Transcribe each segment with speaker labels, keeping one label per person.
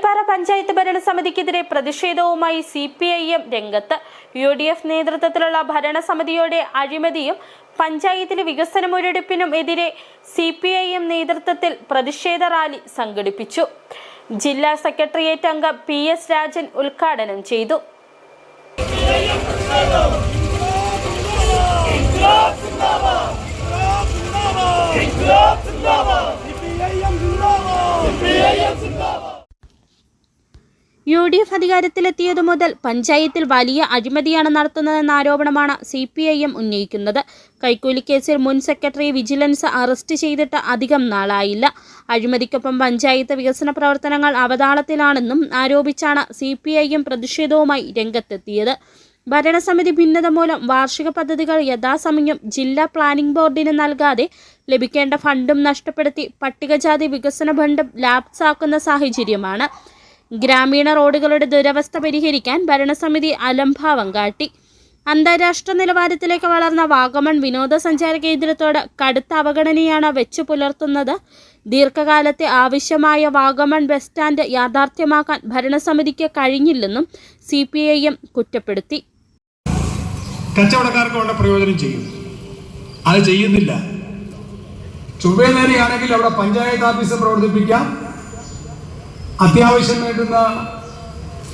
Speaker 1: ഏലപ്പാറ പഞ്ചായത്ത് ഭരണസമിതിക്കെതിരെ പ്രതിഷേധവുമായി CPIM രംഗത്ത്. UDF നേതൃത്വത്തിലുള്ള ഭരണസമിതിയുടെ അഴിമതിയും പഞ്ചായത്തിലെ വികസന മുരടിപ്പിനും എതിരെ CPIM നേതൃത്വത്തിൽ പ്രതിഷേധ റാലി സംഘടിപ്പിച്ചു. ജില്ലാ സെക്രട്ടേറിയറ്റ് അംഗം PS രാജൻ ഉദ്ഘാടനം ചെയ്തു. UDF അധികാരത്തിലെത്തിയതു മുതൽ പഞ്ചായത്തിൽ വലിയ അഴിമതിയാണ് നടത്തുന്നതെന്ന ആരോപണമാണ് CPIM ഉന്നയിക്കുന്നത്. കൈക്കൂലി കേസിൽ മുൻ സെക്രട്ടറി വിജിലൻസ് അറസ്റ്റ് ചെയ്തിട്ട് അധികം നാളായില്ല. അഴിമതിക്കൊപ്പം പഞ്ചായത്ത് വികസന പ്രവർത്തനങ്ങൾ അവതാളത്തിലാണെന്നും ആരോപിച്ചാണ് CPIM പ്രതിഷേധവുമായി രംഗത്തെത്തിയത്. ഭരണസമിതി ഭിന്നത മൂലം വാർഷിക പദ്ധതികൾ യഥാസമയം ജില്ലാ പ്ലാനിംഗ് ബോർഡിന് നൽകാതെ ലഭിക്കേണ്ട ഫണ്ടും നഷ്ടപ്പെടുത്തി പട്ടികജാതി വികസന ഫണ്ടും ലാപ്സാക്കുന്ന സാഹചര്യമാണ്. ഗ്രാമീണ റോഡുകളുടെ ദുരവസ്ഥ പരിഹരിക്കാൻ ഭരണസമിതി അലംഭാവം കാട്ടി. അന്താരാഷ്ട്ര നിലവാരത്തിലേക്ക് വളർന്ന വാഗമൺ വിനോദസഞ്ചാര കേന്ദ്രത്തോട് കടുത്ത അവഗണനയാണ് വെച്ചു പുലർത്തുന്നത്. ദീർഘകാലത്തെ ആവശ്യമായ വാഗമൺ ബസ് സ്റ്റാൻഡ് യാഥാർത്ഥ്യമാക്കാൻ ഭരണസമിതിക്ക് കഴിഞ്ഞില്ലെന്നും CPIM കുറ്റപ്പെടുത്തി.
Speaker 2: കച്ചവടക്കാർക്ക് കൊണ്ട് പ്രയോജനം ചെയ്യും, അത് ചെയ്യുന്നില്ല. ചുവ്വേനേരിയാണെങ്കിൽ അവിടെ പഞ്ചായത്ത് ഓഫീസ് പ്രവർത്തിപ്പിക്കാം, അത്യാവശ്യം വേണ്ടുന്ന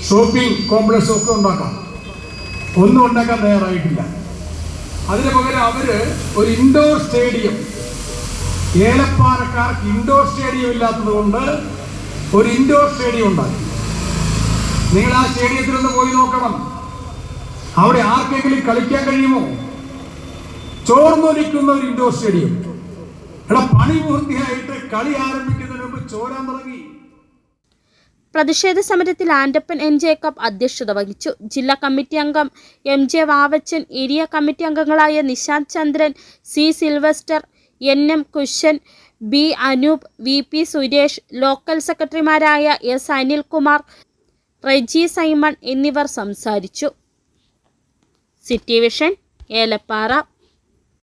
Speaker 2: ഷോപ്പിംഗ് കോംപ്ലക്സ് ഒക്കെ ഉണ്ടാക്കാം. ഒന്നും ഉണ്ടാക്കാൻ തയ്യാറായിട്ടില്ല. അതിന് പകരം അവര് ഒരു ഇൻഡോർ സ്റ്റേഡിയം, ഏലപ്പാറക്കാർക്ക് ഇൻഡോർ സ്റ്റേഡിയം ഇല്ലാത്തത് കൊണ്ട് ഒരു ഇൻഡോർ സ്റ്റേഡിയം ഉണ്ടാക്കി. നിങ്ങൾ ആ സ്റ്റേഡിയത്തിലൊന്ന് പോയി നോക്കണം. അവിടെ ആർക്കെങ്കിലും കളിക്കാൻ കഴിയുമോ? ചോർന്നൊലിക്കുന്ന ഒരു ഇൻഡോർ സ്റ്റേഡിയം. ഇവിടെ പണി പൂർത്തിയായിട്ട് കളി ആരംഭിക്കുന്നതിന് മുമ്പ് ചോരാൻ തുടങ്ങി.
Speaker 1: പ്രതിഷേധ സമരത്തിൽ ആൻഡപ്പൻ N ജേക്കബ് അധ്യക്ഷത വഹിച്ചു. ജില്ലാ കമ്മിറ്റി അംഗം MJ വാവച്ചൻ, ഏരിയ കമ്മിറ്റി അംഗങ്ങളായ നിശാന്ത് ചന്ദ്രൻ, C Sylvester, NM Kushan, B Anoop, VP Suresh, local സെക്രട്ടറിമാരായ S അനിൽകുമാർ, റെജി സൈമൺ എന്നിവർ സംസാരിച്ചു. City vision, Elappara.